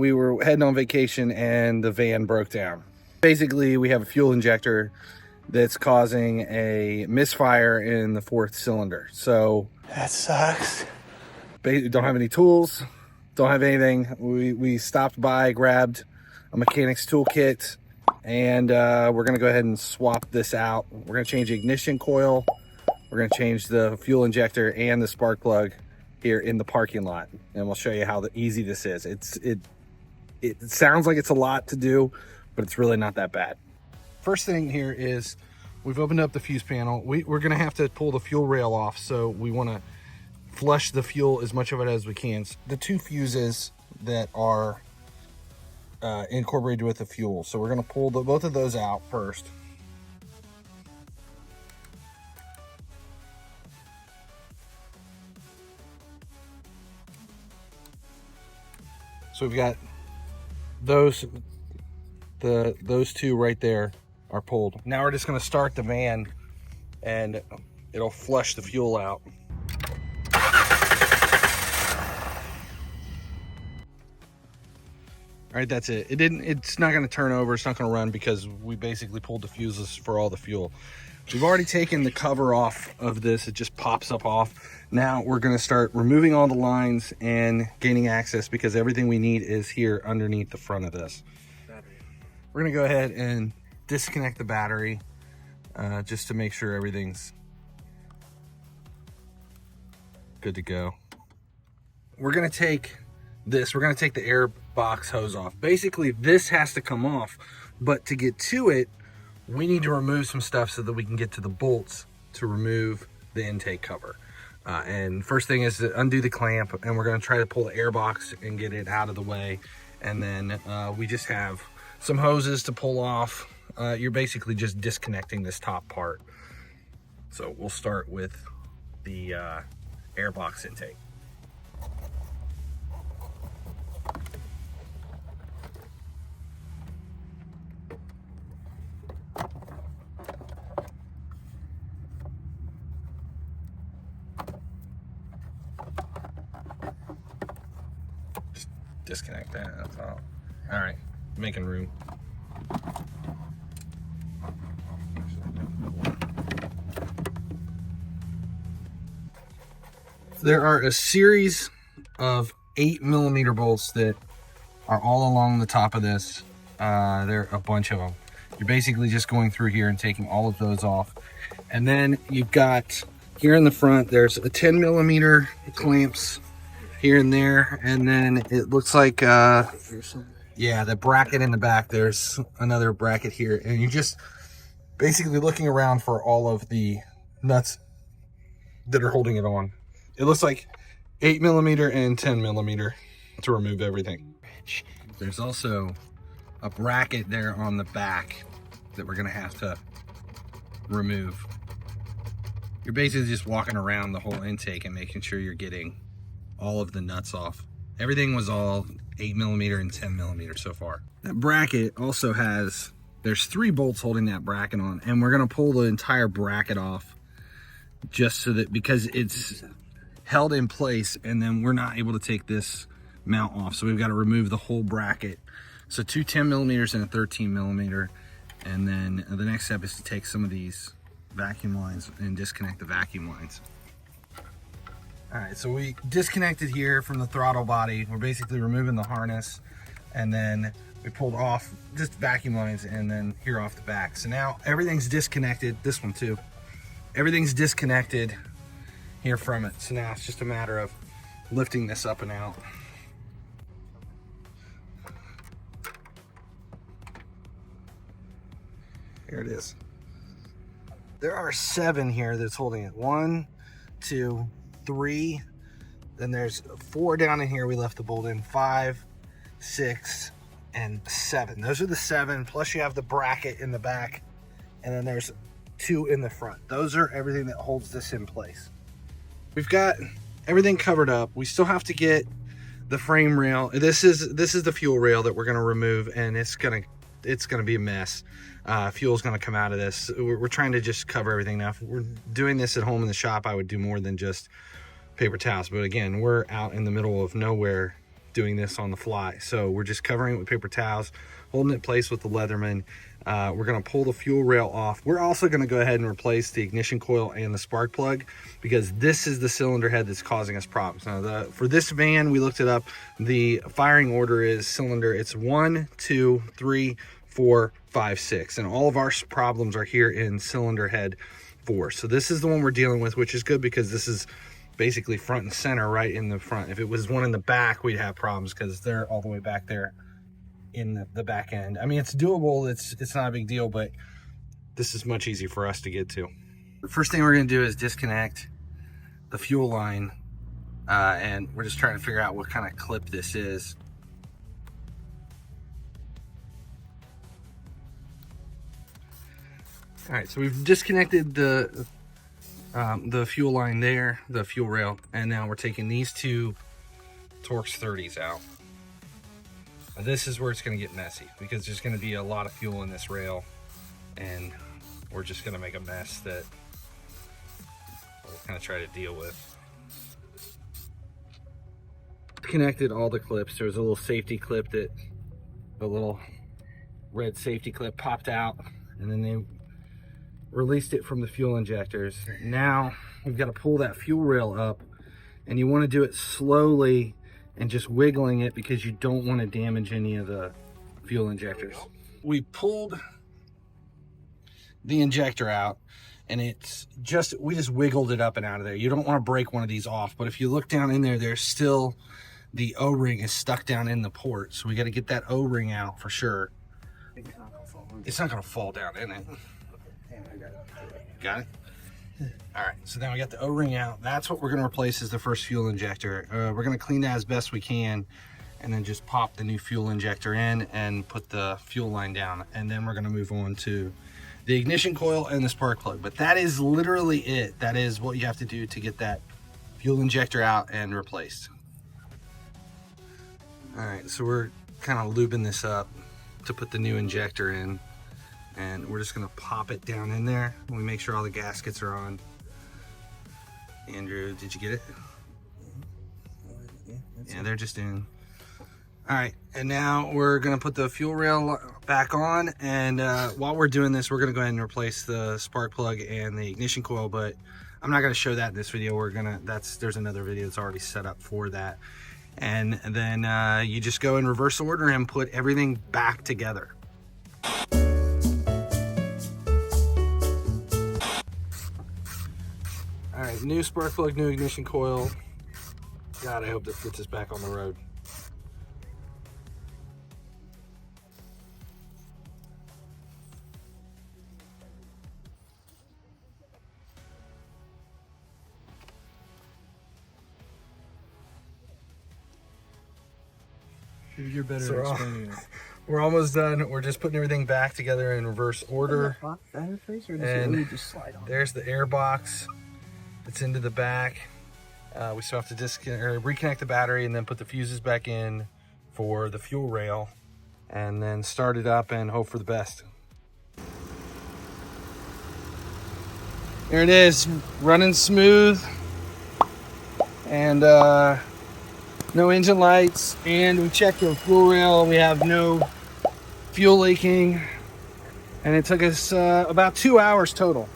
we were heading on vacation and the van broke down. Basically, we have a fuel injector that's causing a misfire in the 4th cylinder. So that sucks. Don't have any tools, don't have anything. We stopped by, grabbed a mechanic's toolkit, and we're gonna go ahead and swap this out. We're gonna change the ignition coil, we're gonna change the fuel injector and the spark plug here in the parking lot, and we'll show you how easy this is. It sounds like it's a lot to do, but it's really not that bad. First thing here is we've opened up the fuse panel. We're gonna have to pull the fuel rail off, so we wanna flush the fuel as much of it as we can. The 2 fuses that are incorporated with the fuel, so we're gonna pull both of those out first. So we've got those 2 right there are pulled. Now we're just gonna start the van and it'll flush the fuel out. All right, that's it. It's not gonna turn over, it's not gonna run because we basically pulled the fuses for all the fuel. We've already taken the cover off of this, it just pops up off. Now we're gonna start removing all the lines and gaining access because everything we need is here underneath the front of this. We're gonna go ahead and disconnect the battery just to make sure everything's good to go. We're gonna take the air box hose off. Basically, this has to come off, but to get to it, we need to remove some stuff so that we can get to the bolts to remove the intake cover. And first thing is to undo the clamp, and we're gonna try to pull the air box and get it out of the way. And then we just have some hoses to pull off. You're basically just disconnecting this top part. So we'll start with the air box intake. Just disconnect that, that's all. All right, making room. There are a series of 8mm bolts that are all along the top of this. There are a bunch of them. You're basically just going through here and taking all of those off. And then you've got here in the front, there's a 10mm clamps here and there. And then it looks like, yeah, the bracket in the back, there's another bracket here. And you're just basically looking around for all of the nuts that are holding it on. It looks like 8mm and 10mm to remove everything. There's also a bracket there on the back that we're gonna have to remove. You're basically just walking around the whole intake and making sure you're getting all of the nuts off. Everything was all 8mm and 10mm so far. That bracket also has, there's 3 bolts holding that bracket on, and we're gonna pull the entire bracket off just so that, because it's held in place, and then we're not able to take this mount off, so we've got to remove the whole bracket. So 2 10mm and a 13mm, and then the next step is to take some of these vacuum lines and disconnect the vacuum lines. All right, so we disconnected here from the throttle body. We're basically removing the harness, and then we pulled off just vacuum lines and then here off the back. So now everything's disconnected, this one too. Everything's disconnected here from it. So now it's just a matter of lifting this up and out. Here it is. There are 7 here that's holding it. 1, 2, 3. Then there's 4 down in here we left the bolt in. 5, 6, and 7. Those are the 7, plus you have the bracket in the back, and then there's 2 in the front. Those are everything that holds this in place. We've got everything covered up. We still have to get the frame rail. This is the fuel rail that we're gonna remove, and it's gonna be a mess. Fuel's gonna come out of this. We're trying to just cover everything. Now, if we're doing this at home in the shop, I would do more than just paper towels. But again, we're out in the middle of nowhere doing this on the fly. So we're just covering it with paper towels, holding it in place with the Leatherman. We're going to pull the fuel rail off. We're also going to go ahead and replace the ignition coil and the spark plug, because this is the cylinder head that's causing us problems. Now, for this van, we looked it up. The firing order is cylinder. It's 1, 2, 3, 4, 5, 6. And all of our problems are here in cylinder head 4. So this is the one we're dealing with, which is good because this is basically front and center right in the front. If it was one in the back, we'd have problems because they're all the way back there in the back end. I mean, it's doable, it's not a big deal, but this is much easier for us to get to. The first thing we're going to do is disconnect the fuel line, and we're just trying to figure out what kind of clip this is. All right, so we've disconnected the fuel line there, the fuel rail, and now we're taking these two Torx 30s out. This is where it's going to get messy because there's going to be a lot of fuel in this rail, and we're just going to make a mess that we'll kind of try to deal with. Connected all the clips. There was a little safety clip that the little red safety clip popped out, and then they released it from the fuel injectors. Now we've got to pull that fuel rail up, and you want to do it slowly and just wiggling it because you don't want to damage any of the fuel injectors. We pulled the injector out, and we just wiggled it up and out of there. You don't want to break one of these off, but if you look down in there, there's still the O-ring is stuck down in the port. So we got to get that O-ring out for sure. It's not going to fall down in it. Got it? All right, so now we got the O-ring out. That's what we're going to replace as the first fuel injector. We're going to clean that as best we can, and then just pop the new fuel injector in and put the fuel line down. And then we're going to move on to the ignition coil and the spark plug. But that is literally it. That is what you have to do to get that fuel injector out and replaced. All right, so we're kind of lubing this up to put the new injector in. And we're just going to pop it down in there. We make sure all the gaskets are on. Andrew, did you get it? Yeah, they're just in. All right, and now we're going to put the fuel rail back on. And while we're doing this, we're going to go ahead and replace the spark plug and the ignition coil. But I'm not going to show that in this video. There's another video that's already set up for that. And then you just go in reverse order and put everything back together. All right, new spark plug, new ignition coil. God, I hope this gets us back on the road. You're better at explaining it. We're almost done. We're just putting everything back together in reverse order. And There's the air box. It's into the back. We still have to reconnect the battery and then put the fuses back in for the fuel rail, and then start it up and hope for the best. There it is, running smooth, and no engine lights, and we checked the fuel rail. We have no fuel leaking, and it took us about 2 hours total.